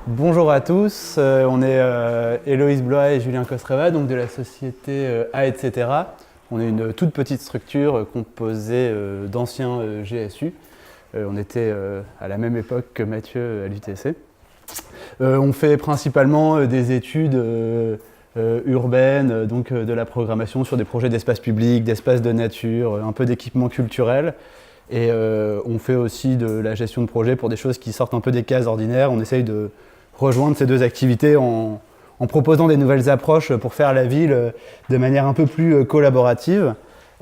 Bonjour à tous, on est Héloïse Blois et Julien Kostreva, donc de la société A, etc. On est une toute petite structure composée d'anciens GSU. On était à la même époque que Mathieu à l'UTC. On fait principalement des études urbaines, donc de la programmation sur des projets d'espace public, d'espace de nature, un peu d'équipement culturel. Et on fait aussi de la gestion de projet pour des choses qui sortent un peu des cases ordinaires. On essaye de rejoindre ces deux activités en proposant des nouvelles approches pour faire la ville de manière un peu plus collaborative.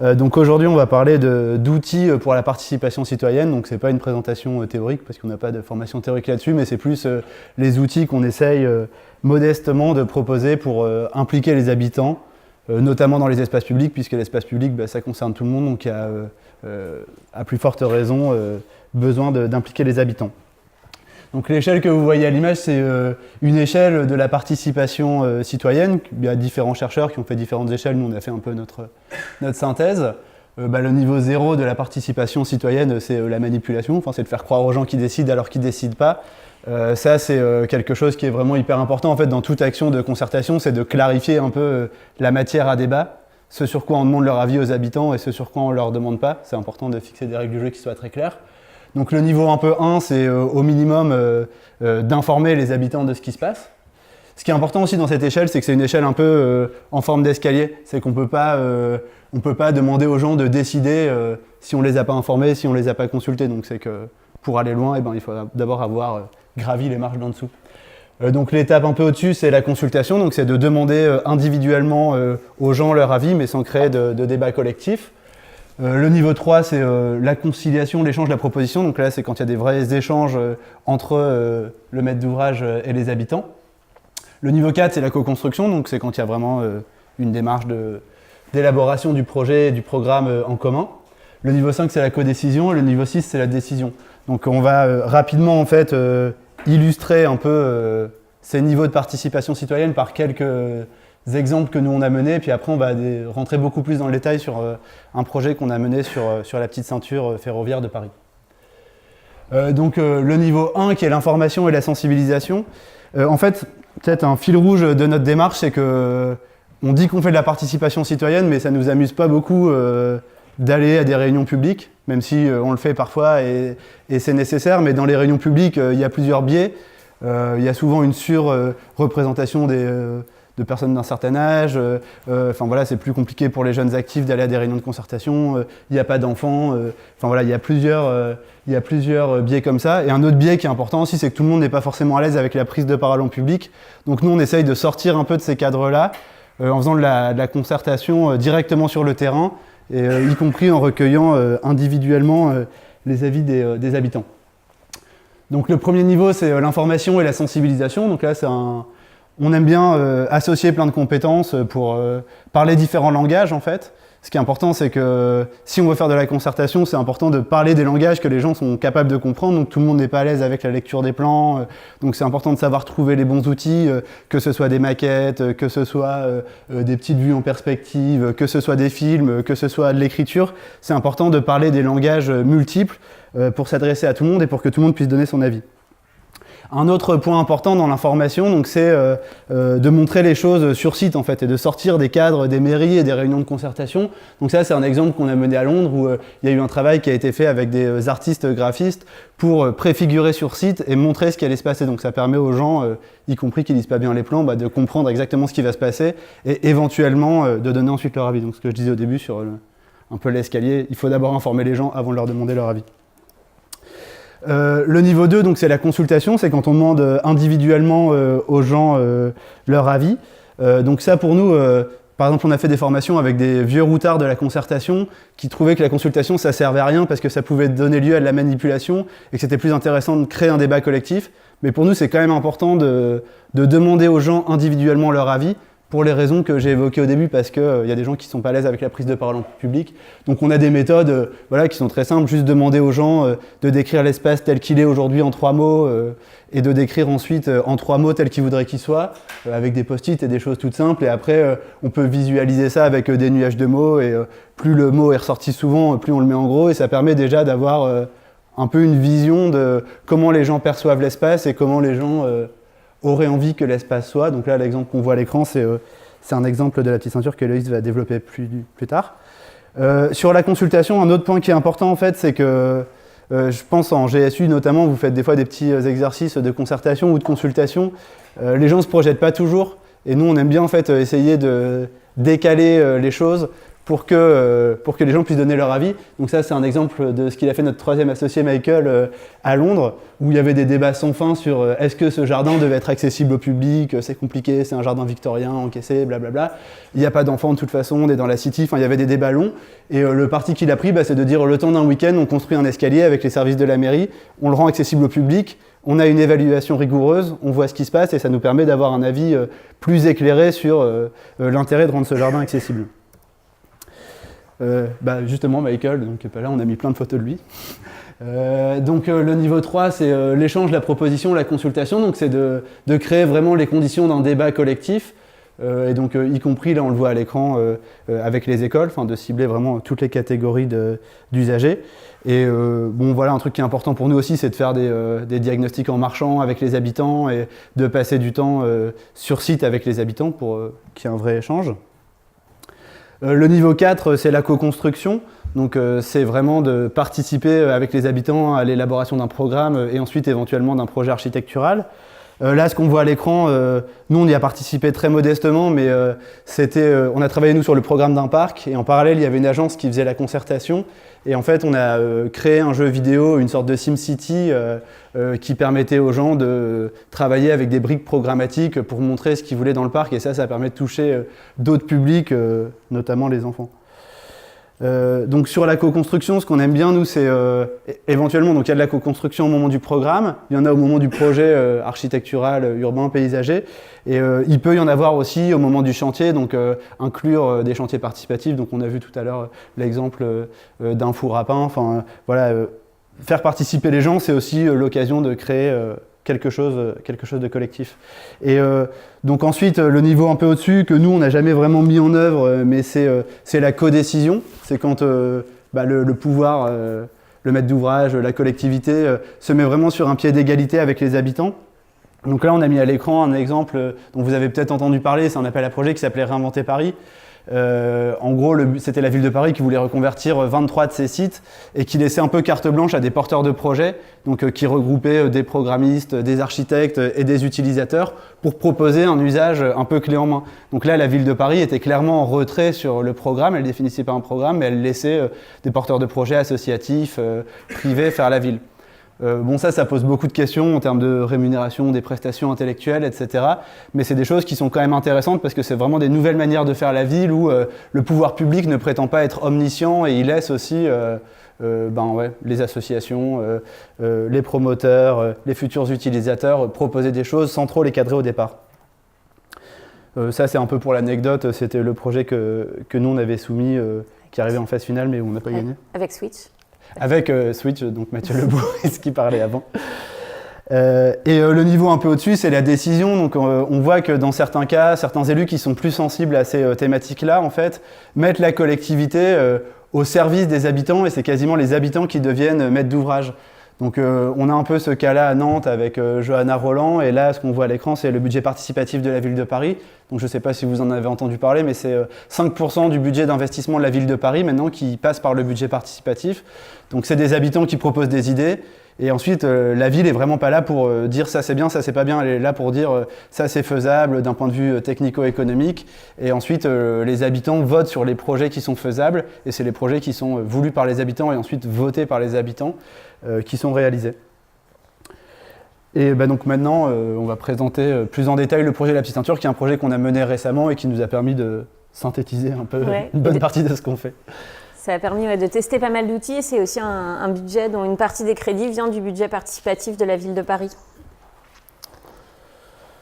Donc aujourd'hui, on va parler d'outils pour la participation citoyenne. Donc c'est pas une présentation théorique parce qu'on n'a pas de formation théorique là-dessus, mais c'est plus les outils qu'on essaye modestement de proposer pour impliquer les habitants, notamment dans les espaces publics, puisque l'espace public, ça concerne tout le monde, donc il y a à plus forte raison besoin d'impliquer les habitants. Donc l'échelle que vous voyez à l'image, c'est une échelle de la participation citoyenne. Il y a différents chercheurs qui ont fait différentes échelles. Nous, on a fait un peu notre synthèse. Le niveau 0 de la participation citoyenne, c'est la manipulation. Enfin, c'est de faire croire aux gens qui décident alors qu'ils ne décident pas. Ça, c'est quelque chose qui est vraiment hyper important en fait, dans toute action de concertation, c'est de clarifier un peu la matière à débat, ce sur quoi on demande leur avis aux habitants et ce sur quoi on ne leur demande pas. C'est important de fixer des règles du jeu qui soient très claires. Donc le niveau un peu 1, c'est au minimum d'informer les habitants de ce qui se passe. Ce qui est important aussi dans cette échelle, c'est que c'est une échelle un peu en forme d'escalier. C'est qu'on peut pas demander aux gens de décider si on les a pas informés, si on les a pas consultés. Donc c'est que pour aller loin, il faut d'abord avoir gravi les marches d'en dessous. Donc l'étape un peu au-dessus, c'est la consultation. Donc c'est de demander individuellement aux gens leur avis, mais sans créer de débat collectif. Le niveau 3, c'est la conciliation, l'échange, la proposition. Donc là, c'est quand il y a des vrais échanges entre le maître d'ouvrage et les habitants. Le niveau 4, c'est la co-construction. Donc c'est quand il y a vraiment une démarche d'élaboration du projet et du programme en commun. Le niveau 5, c'est la codécision. Et le niveau 6, c'est la décision. Donc on va rapidement en fait illustrer un peu ces niveaux de participation citoyenne par quelques exemples que nous on a menés, puis après on va rentrer beaucoup plus dans le détail sur un projet qu'on a mené sur la petite ceinture ferroviaire de Paris. Donc le niveau 1 qui est l'information et la sensibilisation. En fait, peut-être un fil rouge de notre démarche, c'est que on dit qu'on fait de la participation citoyenne, mais ça ne nous amuse pas beaucoup d'aller à des réunions publiques, même si on le fait parfois et c'est nécessaire, mais dans les réunions publiques, il y a plusieurs biais. Il y a souvent une surreprésentation de personnes d'un certain âge, c'est plus compliqué pour les jeunes actifs d'aller à des réunions de concertation, il n'y a pas d'enfants, il y a plusieurs biais comme ça. Et un autre biais qui est important aussi, c'est que tout le monde n'est pas forcément à l'aise avec la prise de parole en public. Donc nous, on essaye de sortir un peu de ces cadres-là, en faisant de la concertation directement sur le terrain, et y compris en recueillant individuellement les avis des habitants. Donc le premier niveau, c'est l'information et la sensibilisation. Donc là, on aime bien associer plein de compétences pour parler différents langages en fait. Ce qui est important, c'est que si on veut faire de la concertation, c'est important de parler des langages que les gens sont capables de comprendre. Donc tout le monde n'est pas à l'aise avec la lecture des plans. Donc c'est important de savoir trouver les bons outils, que ce soit des maquettes, que ce soit des petites vues en perspective, que ce soit des films, que ce soit de l'écriture. C'est important de parler des langages multiples pour s'adresser à tout le monde et pour que tout le monde puisse donner son avis. Un autre point important dans l'information, donc, c'est de montrer les choses sur site en fait, et de sortir des cadres des mairies et des réunions de concertation. Donc ça, c'est un exemple qu'on a mené à Londres où il y a eu un travail qui a été fait avec des artistes graphistes pour préfigurer sur site et montrer ce qui allait se passer. Donc ça permet aux gens, y compris qui lisent pas bien les plans, de comprendre exactement ce qui va se passer et éventuellement de donner ensuite leur avis. Donc ce que je disais au début sur un peu l'escalier, il faut d'abord informer les gens avant de leur demander leur avis. Le niveau 2, donc, c'est la consultation, c'est quand on demande individuellement aux gens leur avis. Donc ça, pour nous, par exemple, on a fait des formations avec des vieux routards de la concertation qui trouvaient que la consultation, ça servait à rien parce que ça pouvait donner lieu à de la manipulation et que c'était plus intéressant de créer un débat collectif. Mais pour nous, c'est quand même important de demander aux gens individuellement leur avis, pour les raisons que j'ai évoquées au début, parce qu'il y a des gens qui ne sont pas à l'aise avec la prise de parole en public. Donc on a des méthodes qui sont très simples, juste demander aux gens de décrire l'espace tel qu'il est aujourd'hui en 3 mots, et de décrire ensuite en 3 mots tel qu'ils voudraient qu'il soit, avec des post-it et des choses toutes simples. Et après, on peut visualiser ça avec des nuages de mots, et plus le mot est ressorti souvent, plus on le met en gros, et ça permet déjà d'avoir un peu une vision de comment les gens perçoivent l'espace et comment les gens auraient envie que l'espace soit. Donc là, l'exemple qu'on voit à l'écran, c'est un exemple de la petite ceinture que Loïs va développer plus tard. Sur la consultation, un autre point qui est important, en fait, c'est que je pense en GSU notamment, vous faites des fois des petits exercices de concertation ou de consultation. Les gens ne se projettent pas toujours, et nous, on aime bien en fait essayer de décaler les choses pour que les gens puissent donner leur avis. Donc ça, c'est un exemple de ce qu'il a fait notre troisième associé Michael à Londres, où il y avait des débats sans fin sur est-ce que ce jardin devait être accessible au public, c'est compliqué, c'est un jardin victorien, encaissé, blablabla. Il n'y a pas d'enfants de toute façon, on est dans la city, enfin il y avait des débats longs. Et le parti qu'il a pris, c'est de dire le temps d'un week-end, on construit un escalier avec les services de la mairie, on le rend accessible au public, on a une évaluation rigoureuse, on voit ce qui se passe et ça nous permet d'avoir un avis plus éclairé sur l'intérêt de rendre ce jardin accessible. Justement, Michael, donc là on a mis plein de photos de lui. Le niveau 3, c'est l'échange, la proposition, la consultation. Donc c'est de créer vraiment les conditions d'un débat collectif. Y compris, là on le voit à l'écran, avec les écoles, de cibler vraiment toutes les catégories d'usagers. Et voilà, un truc qui est important pour nous aussi, c'est de faire des diagnostics en marchant avec les habitants et de passer du temps sur site avec les habitants pour qu'il y ait un vrai échange. Le niveau 4, c'est la co-construction. Donc c'est vraiment de participer avec les habitants à l'élaboration d'un programme et ensuite éventuellement d'un projet architectural. Là, ce qu'on voit à l'écran, nous on y a participé très modestement, mais on a travaillé nous sur le programme d'un parc et en parallèle il y avait une agence qui faisait la concertation et en fait on a créé un jeu vidéo, une sorte de SimCity qui permettait aux gens de travailler avec des briques programmatiques pour montrer ce qu'ils voulaient dans le parc et ça permet de toucher d'autres publics, notamment les enfants. Donc sur la co-construction, ce qu'on aime bien nous, c'est éventuellement, donc il y a de la co-construction au moment du programme, il y en a au moment du projet architectural, urbain, paysager, et il peut y en avoir aussi au moment du chantier, donc inclure des chantiers participatifs. Donc on a vu tout à l'heure l'exemple d'un four à pain. Enfin voilà, faire participer les gens, c'est aussi l'occasion de créer quelque chose de collectif. Et donc ensuite, le niveau un peu au-dessus, que nous, on n'a jamais vraiment mis en œuvre, mais c'est la codécision. C'est quand le pouvoir, le maître d'ouvrage, la collectivité, se met vraiment sur un pied d'égalité avec les habitants. Donc là, on a mis à l'écran un exemple dont vous avez peut-être entendu parler, c'est un appel à projet qui s'appelait Réinventer Paris. En gros, c'était la ville de Paris qui voulait reconvertir 23 de ses sites et qui laissait un peu carte blanche à des porteurs de projets, donc qui regroupaient des programmistes, des architectes et des utilisateurs pour proposer un usage un peu clé en main. Donc là, la ville de Paris était clairement en retrait sur le programme, elle ne définissait pas un programme, mais elle laissait des porteurs de projets associatifs, privés faire la ville. Ça pose beaucoup de questions en termes de rémunération, des prestations intellectuelles, etc. Mais c'est des choses qui sont quand même intéressantes parce que c'est vraiment des nouvelles manières de faire la ville où le pouvoir public ne prétend pas être omniscient et il laisse aussi les associations, les promoteurs, les futurs utilisateurs proposer des choses sans trop les cadrer au départ. Ça, c'est un peu pour l'anecdote, c'était le projet que nous on avait soumis, qui arrivait en phase finale mais on n'a pas gagné. Avec Switch. Avec Switch, donc Mathieu Lebouris qui parlait avant. Le niveau un peu au-dessus, c'est la décision. Donc on voit que dans certains cas, certains élus qui sont plus sensibles à ces thématiques-là, en fait, mettent la collectivité au service des habitants et c'est quasiment les habitants qui deviennent maîtres d'ouvrage. Donc on a un peu ce cas-là à Nantes avec Johanna Roland et là ce qu'on voit à l'écran c'est le budget participatif de la ville de Paris. Donc je ne sais pas si vous en avez entendu parler mais c'est 5% du budget d'investissement de la ville de Paris maintenant qui passe par le budget participatif. Donc c'est des habitants qui proposent des idées et ensuite la ville est vraiment pas là pour dire ça c'est bien, ça c'est pas bien, elle est là pour dire ça c'est faisable d'un point de vue technico-économique et ensuite les habitants votent sur les projets qui sont faisables et c'est les projets qui sont voulus par les habitants et ensuite votés par les habitants qui sont réalisés. Et donc maintenant, on va présenter plus en détail le projet de la petite ceinture, qui est un projet qu'on a mené récemment et qui nous a permis de synthétiser un peu une bonne partie de ce qu'on fait. Ça a permis de tester pas mal d'outils et c'est aussi un budget dont une partie des crédits vient du budget participatif de la ville de Paris.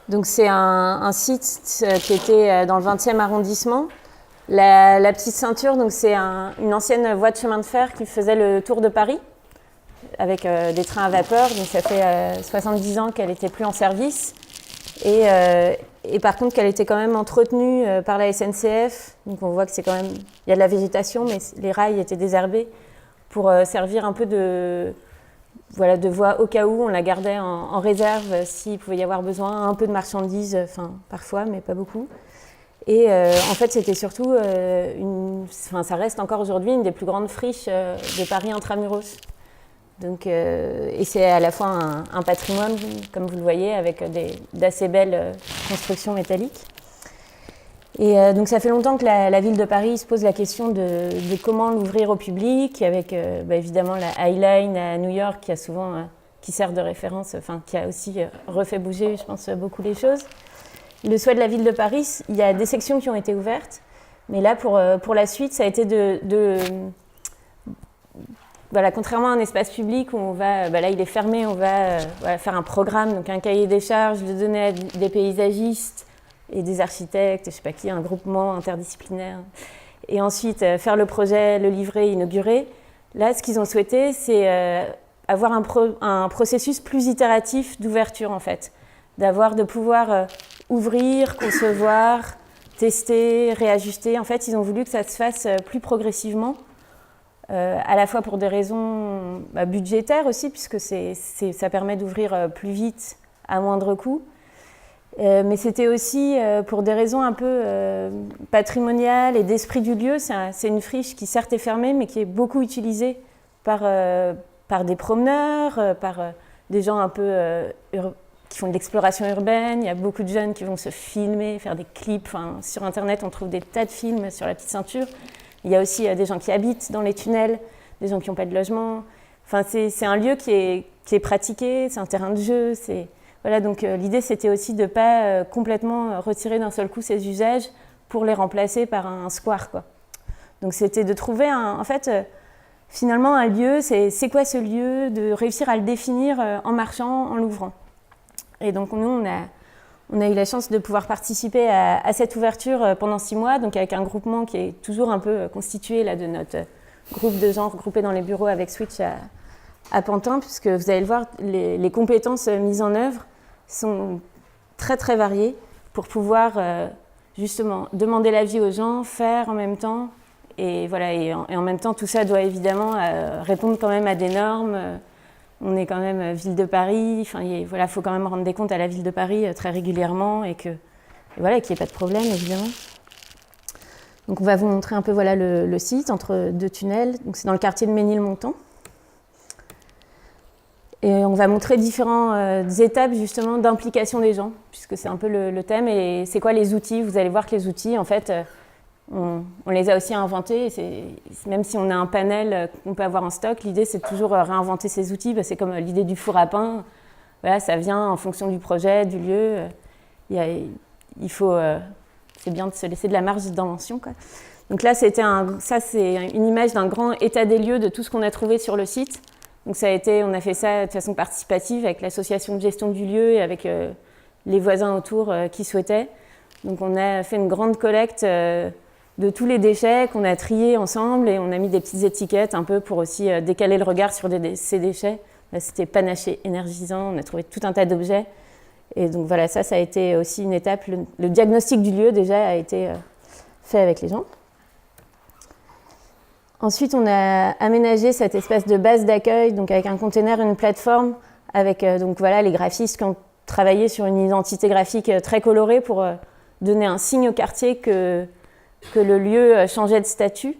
Donc c'est un site qui était dans le 20e arrondissement. La petite ceinture, donc c'est une ancienne voie de chemin de fer qui faisait le tour de Paris avec des trains à vapeur. Donc ça fait 70 ans qu'elle n'était plus en service. Et par contre qu'elle était quand même entretenue par la SNCF. Donc on voit que c'est quand même... Il y a de la végétation, mais les rails étaient désherbés pour servir un peu voilà, de voies au cas où, on la gardait en réserve s'il pouvait y avoir besoin, un peu de marchandises, parfois, mais pas beaucoup. Et en fait, c'était surtout, ça reste encore aujourd'hui une des plus grandes friches de Paris intramuros. Donc, et c'est à la fois un patrimoine, comme vous le voyez, avec d'assez belles constructions métalliques. Et donc ça fait longtemps que la ville de Paris se pose la question de comment l'ouvrir au public, avec évidemment la High Line à New York qui sert de référence, qui a aussi refait bouger, je pense, beaucoup les choses. Le souhait de la ville de Paris, il y a des sections qui ont été ouvertes, mais là pour la suite, ça a été voilà, contrairement à un espace public où on va, là il est fermé, on va faire un programme, donc un cahier des charges, le donner à des paysagistes et des architectes, je sais pas qui, un groupement interdisciplinaire, et ensuite faire le projet, le livrer, inaugurer. Là, ce qu'ils ont souhaité, c'est avoir un processus plus itératif d'ouverture en fait, de pouvoir ouvrir, concevoir, tester, réajuster. En fait, ils ont voulu que ça se fasse plus progressivement. À la fois pour des raisons budgétaires aussi, puisque ça permet d'ouvrir plus vite à moindre coût. Mais c'était aussi pour des raisons un peu patrimoniales et d'esprit du lieu. C'est une friche qui certes est fermée, mais qui est beaucoup utilisée par des promeneurs, par des gens un peu qui font de l'exploration urbaine. Il y a beaucoup de jeunes qui vont se filmer, faire des clips. Sur Internet, on trouve des tas de films sur la Petite Ceinture. Il y a aussi des gens qui habitent dans les tunnels, des gens qui n'ont pas de logement. C'est un lieu qui est pratiqué, c'est un terrain de jeu. Voilà, donc l'idée, c'était aussi de ne pas complètement retirer d'un seul coup ces usages pour les remplacer par un square, quoi. Donc c'était de trouver, finalement, un lieu. C'est quoi ce lieu? De réussir à le définir en marchant, en l'ouvrant. Et donc nous, on a eu la chance de pouvoir participer à cette ouverture pendant 6 mois, donc avec un groupement qui est toujours un peu constitué là, de notre groupe de gens regroupés dans les bureaux avec Switch à Pantin, puisque vous allez le voir, les compétences mises en œuvre sont très très variées pour pouvoir justement demander l'avis aux gens, faire en même temps, et voilà, et en même temps tout ça doit évidemment répondre quand même à des normes. On est quand même ville de Paris, voilà, faut quand même rendre des comptes à la ville de Paris très régulièrement et qu'il n'y ait pas de problème évidemment. Donc on va vous montrer un peu voilà, le site entre 2 tunnels. Donc c'est dans le quartier de Ménilmontant. Et on va montrer différentes étapes justement d'implication des gens, puisque c'est un peu le thème. Et c'est quoi les outils? Vous allez voir que les outils, en fait, on les a aussi inventés. Même si on a un panel qu'on peut avoir en stock, l'idée c'est de toujours réinventer ces outils. C'est comme l'idée du four à pain. Voilà, ça vient en fonction du projet, du lieu. C'est bien de se laisser de la marge d'invention, quoi. Donc là, c'est une image d'un grand état des lieux de tout ce qu'on a trouvé sur le site. Donc on a fait ça de façon participative avec l'association de gestion du lieu et avec les voisins autour qui souhaitaient. Donc on a fait une grande collecte de tous les déchets qu'on a triés ensemble et on a mis des petites étiquettes un peu pour aussi décaler le regard sur ces déchets. Là, c'était panaché, énergisant, on a trouvé tout un tas d'objets. Et donc voilà, ça a été aussi une étape. Le diagnostic du lieu déjà a été fait avec les gens. Ensuite, on a aménagé cette espèce de base d'accueil, donc avec un container, une plateforme, avec donc voilà, les graphistes qui ont travaillé sur une identité graphique très colorée pour donner un signe au quartier que le lieu changeait de statut.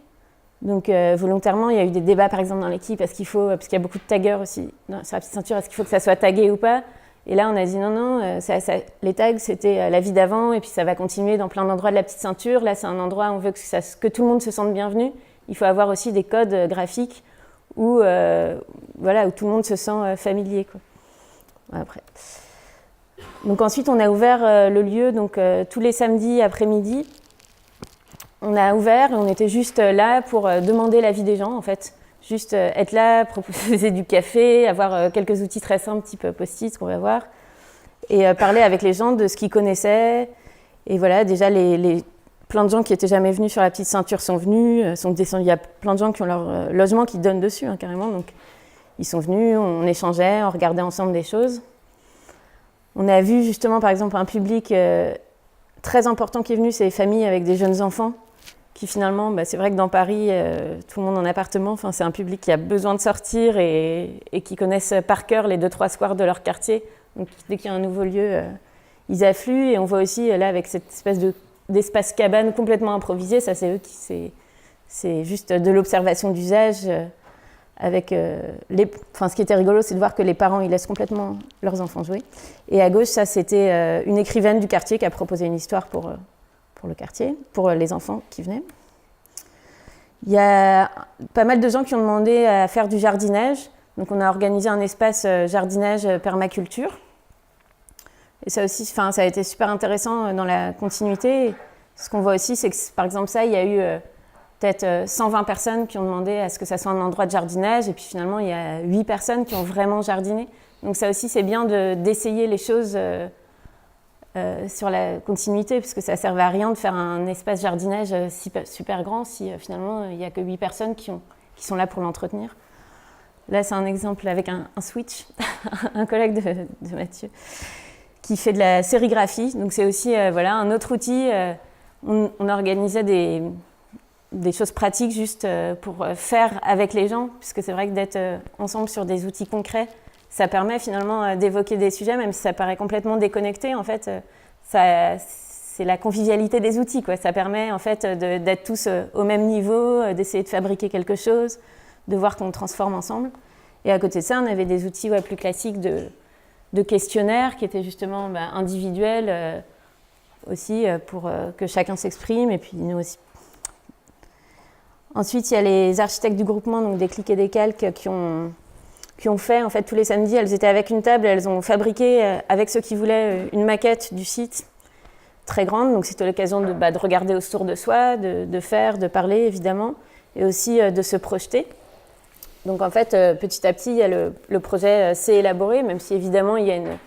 Donc volontairement, il y a eu des débats par exemple dans l'équipe, parce qu'il y a beaucoup de taggers aussi sur la Petite Ceinture, est-ce qu'il faut que ça soit tagué ou pas? Et là, on a dit non, les tags, c'était la vie d'avant, et puis ça va continuer dans plein d'endroits de la Petite Ceinture. Là, c'est un endroit où on veut que tout le monde se sente bienvenu. Il faut avoir aussi des codes graphiques où tout le monde se sent familier, quoi. Après. Donc ensuite, on a ouvert le lieu tous les samedis après-midi. On a ouvert et on était juste là pour demander l'avis des gens, en fait. Juste être là, proposer du café, avoir quelques outils très simples, type post-it, qu'on va voir, et parler avec les gens de ce qu'ils connaissaient. Et voilà, déjà, plein de gens qui n'étaient jamais venus sur la Petite Ceinture sont venus, sont descendus. Il y a plein de gens qui ont leur logement qui donnent dessus, carrément. Donc, ils sont venus, on échangeait, on regardait ensemble des choses. On a vu justement, par exemple, un public très important qui est venu, c'est les familles avec des jeunes enfants. qui finalement, c'est vrai que dans Paris, tout le monde en appartement, c'est un public qui a besoin de sortir et qui connaissent par cœur les 2-3 squares de leur quartier. Donc dès qu'il y a un nouveau lieu, ils affluent. Et on voit aussi là avec cette espèce d'espace cabane complètement improvisé, ça c'est eux qui c'est juste de l'observation d'usage. Avec ce qui était rigolo, c'est de voir que les parents ils laissent complètement leurs enfants jouer. Et à gauche, ça c'était une écrivaine du quartier qui a proposé une histoire pour le quartier, pour les enfants qui venaient. Il y a pas mal de gens qui ont demandé à faire du jardinage. Donc on a organisé un espace jardinage permaculture. Et ça aussi, ça a été super intéressant dans la continuité. Ce qu'on voit aussi, c'est que par exemple il y a eu peut-être 120 personnes qui ont demandé à ce que ça soit un endroit de jardinage. Et puis finalement, il y a 8 personnes qui ont vraiment jardiné. Donc ça aussi, c'est bien d'essayer les choses sur la continuité, parce que ça ne servait à rien de faire un espace jardinage super grand si finalement il n'y a que 8 personnes qui sont là pour l'entretenir. Là, c'est un exemple avec un switch, un collègue de Mathieu, qui fait de la sérigraphie. Donc c'est aussi un autre outil. On organisait des choses pratiques juste pour faire avec les gens, puisque c'est vrai que d'être ensemble sur des outils concrets, ça permet finalement d'évoquer des sujets, même si ça paraît complètement déconnecté. En fait, c'est la convivialité des outils, quoi. Ça permet en fait d'être tous au même niveau, d'essayer de fabriquer quelque chose, de voir qu'on transforme ensemble. Et à côté de ça, on avait des outils plus classiques de questionnaires qui étaient justement individuels aussi pour que chacun s'exprime, et puis nous aussi. Ensuite, il y a les architectes du groupement, donc des clics et des calques, qui ont fait, en fait, tous les samedis, elles étaient avec une table, elles ont fabriqué, avec ceux qui voulaient, une maquette du site très grande. Donc, c'était l'occasion de regarder autour de soi, de faire, de parler, évidemment, et aussi de se projeter. Donc, en fait, petit à petit, il y a le projet s'est élaboré, même si, évidemment, il y a une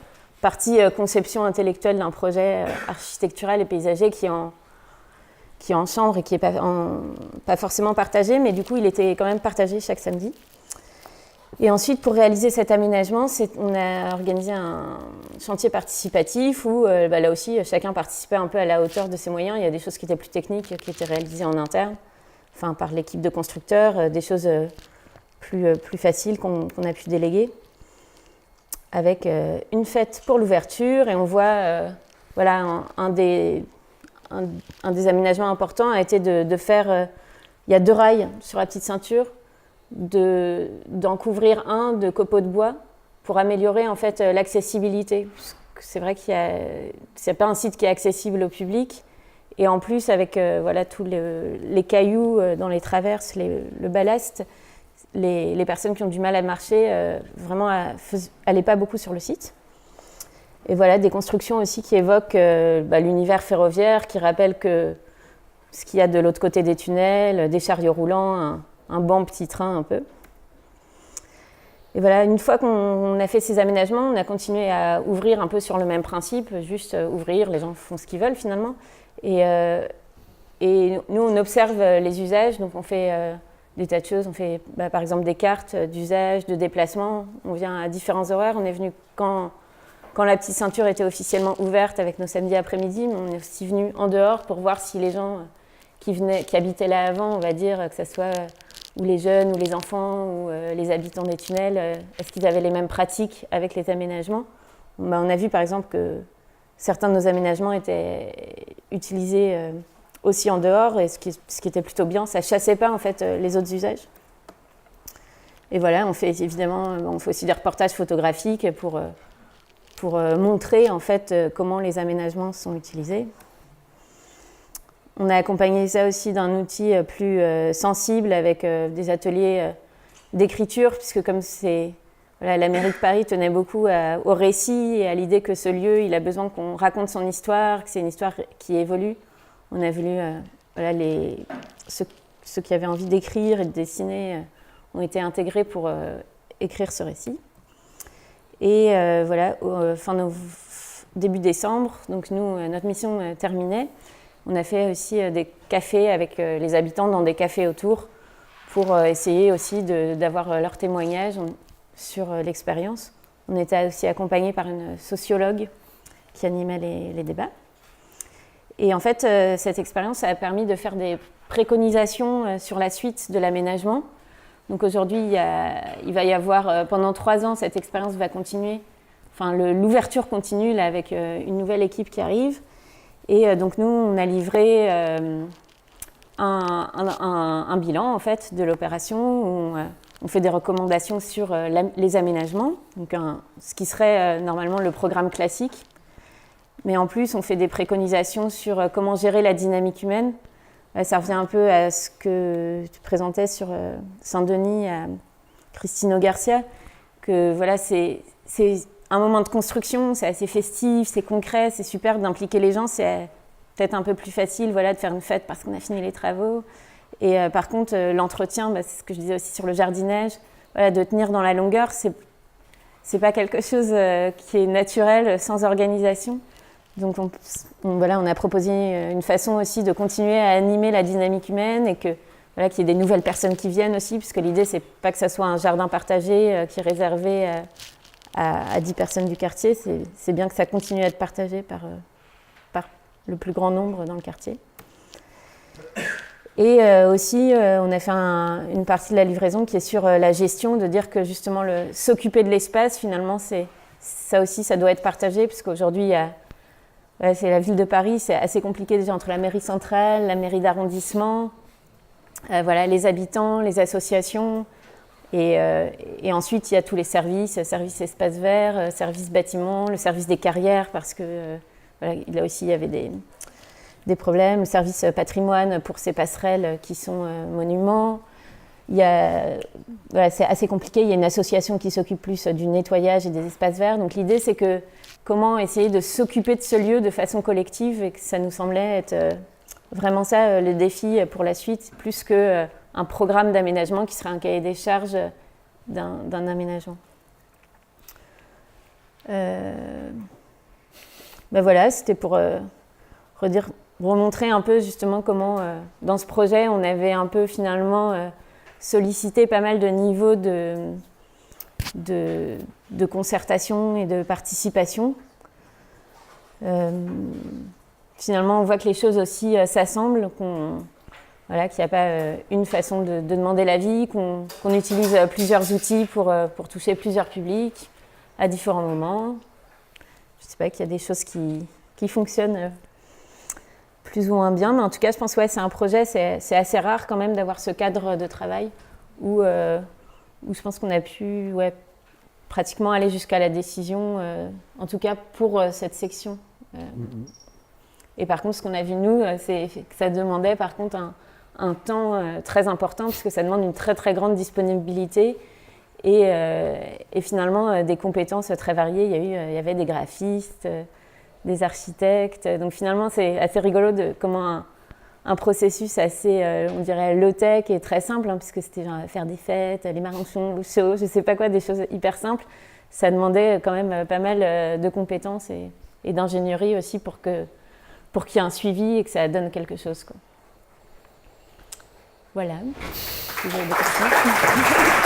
partie conception intellectuelle d'un projet architectural et paysager qui est en chambre et qui n'est pas forcément partagé, mais du coup, il était quand même partagé chaque samedi. Et ensuite, pour réaliser cet aménagement, on a organisé un chantier participatif où, là aussi, chacun participait un peu à la hauteur de ses moyens. Il y a des choses qui étaient plus techniques, qui étaient réalisées en interne, par l'équipe de constructeurs, des choses plus faciles qu'on a pu déléguer, avec une fête pour l'ouverture. Et on voit, un des aménagements importants a été de faire, il y a 2 rails sur la petite ceinture, d'en couvrir un de copeaux de bois pour améliorer en fait l'accessibilité. C'est vrai c'est pas un site qui est accessible au public, et en plus avec tous les cailloux dans les traverses, le ballast, les personnes qui ont du mal à marcher vraiment allaient pas beaucoup sur le site. Et des constructions aussi qui évoquent l'univers ferroviaire, qui rappellent que ce qu'il y a de l'autre côté des tunnels, des chariots roulants, un banc petit train un peu. Et une fois qu'on a fait ces aménagements, on a continué à ouvrir un peu sur le même principe, juste ouvrir, les gens font ce qu'ils veulent finalement. Et nous, on observe les usages, donc on fait des tas de choses. On fait par exemple des cartes d'usage, de déplacement. On vient à différents horaires. On est venu quand la petite ceinture était officiellement ouverte avec nos samedis après-midi, mais on est aussi venu en dehors pour voir si les gens qui habitaient là avant, on va dire, que ce soit ou les jeunes, ou les enfants, ou les habitants des tunnels, est-ce qu'ils avaient les mêmes pratiques avec les aménagements ? On a vu par exemple que certains de nos aménagements étaient utilisés aussi en dehors, et ce qui était plutôt bien, ça ne chassait pas en fait les autres usages. Et on fait aussi des reportages photographiques pour montrer en fait comment les aménagements sont utilisés. On a accompagné ça aussi d'un outil plus sensible avec des ateliers d'écriture, puisque comme la mairie de Paris tenait beaucoup au récit et à l'idée que ce lieu, il a besoin qu'on raconte son histoire, que c'est une histoire qui évolue. On a voulu, ceux qui avaient envie d'écrire et de dessiner ont été intégrés pour écrire ce récit. Et début décembre, donc nous, notre mission terminait. On a fait aussi des cafés avec les habitants dans des cafés autour pour essayer aussi d'avoir leur témoignage sur l'expérience. On était aussi accompagnés par une sociologue qui animait les débats. Et en fait, cette expérience a permis de faire des préconisations sur la suite de l'aménagement. Donc aujourd'hui, il va y avoir, pendant 3 ans, cette expérience va continuer. Enfin, l'ouverture continue là, avec une nouvelle équipe qui arrive. Et donc nous, on a livré un bilan en fait, de l'opération où on fait des recommandations sur les aménagements, donc ce qui serait normalement le programme classique. Mais en plus, on fait des préconisations sur comment gérer la dynamique humaine. Ça revient un peu à ce que tu présentais sur Saint-Denis à Christine Garcia, que voilà, c'est un moment de construction, c'est assez festif, c'est concret, c'est super d'impliquer les gens, c'est peut-être un peu plus facile voilà, de faire une fête parce qu'on a fini les travaux. Et par contre, l'entretien, c'est ce que je disais aussi sur le jardinage, voilà, de tenir dans la longueur, c'est pas quelque chose qui est naturel, sans organisation. Donc on a proposé une façon aussi de continuer à animer la dynamique humaine et qu'il y ait des nouvelles personnes qui viennent aussi, puisque l'idée, c'est pas que ça soit un jardin partagé qui est réservé à 10 personnes du quartier, c'est bien que ça continue à être partagé par le plus grand nombre dans le quartier. Et aussi, on a fait une partie de la livraison qui est sur la gestion, de dire que justement, s'occuper de l'espace, finalement, ça aussi, ça doit être partagé, puisqu'aujourd'hui, c'est la ville de Paris, c'est assez compliqué déjà entre la mairie centrale, la mairie d'arrondissement, les habitants, les associations, et ensuite, il y a tous les services espaces verts, services bâtiments, le service des carrières, parce que là aussi, il y avait des problèmes, le service patrimoine pour ces passerelles qui sont monuments. C'est assez compliqué, il y a une association qui s'occupe plus du nettoyage et des espaces verts. Donc l'idée, c'est que comment essayer de s'occuper de ce lieu de façon collective, et que ça nous semblait être vraiment ça le défi pour la suite, plus qu'un programme d'aménagement qui serait un cahier des charges d'un aménagement. Voilà, c'était pour remontrer un peu justement comment, dans ce projet, on avait un peu finalement sollicité pas mal de niveaux de concertation et de participation. Finalement, on voit que les choses aussi s'assemblent, qu'il n'y a pas une façon de demander l'avis, qu'on utilise plusieurs outils pour toucher plusieurs publics à différents moments. Je ne sais pas qu'il y a des choses qui fonctionnent plus ou moins bien, mais en tout cas, je pense que c'est un projet, c'est assez rare quand même d'avoir ce cadre de travail où je pense qu'on a pu pratiquement aller jusqu'à la décision, en tout cas pour cette section. Et par contre, ce qu'on a vu, nous, c'est que ça demandait par contre un temps très important, parce que ça demande une très très grande disponibilité et finalement des compétences très variées. Il y avait des graphistes, des architectes. Donc finalement, c'est assez rigolo de comment un processus assez, on dirait, low-tech et très simple, puisque c'était genre faire des fêtes, les marranchons, le show, je ne sais pas quoi, des choses hyper simples. Ça demandait quand même pas mal de compétences et d'ingénierie aussi pour qu'il y ait un suivi et que ça donne quelque chose, quoi. Voilà. Si vous avez des questions.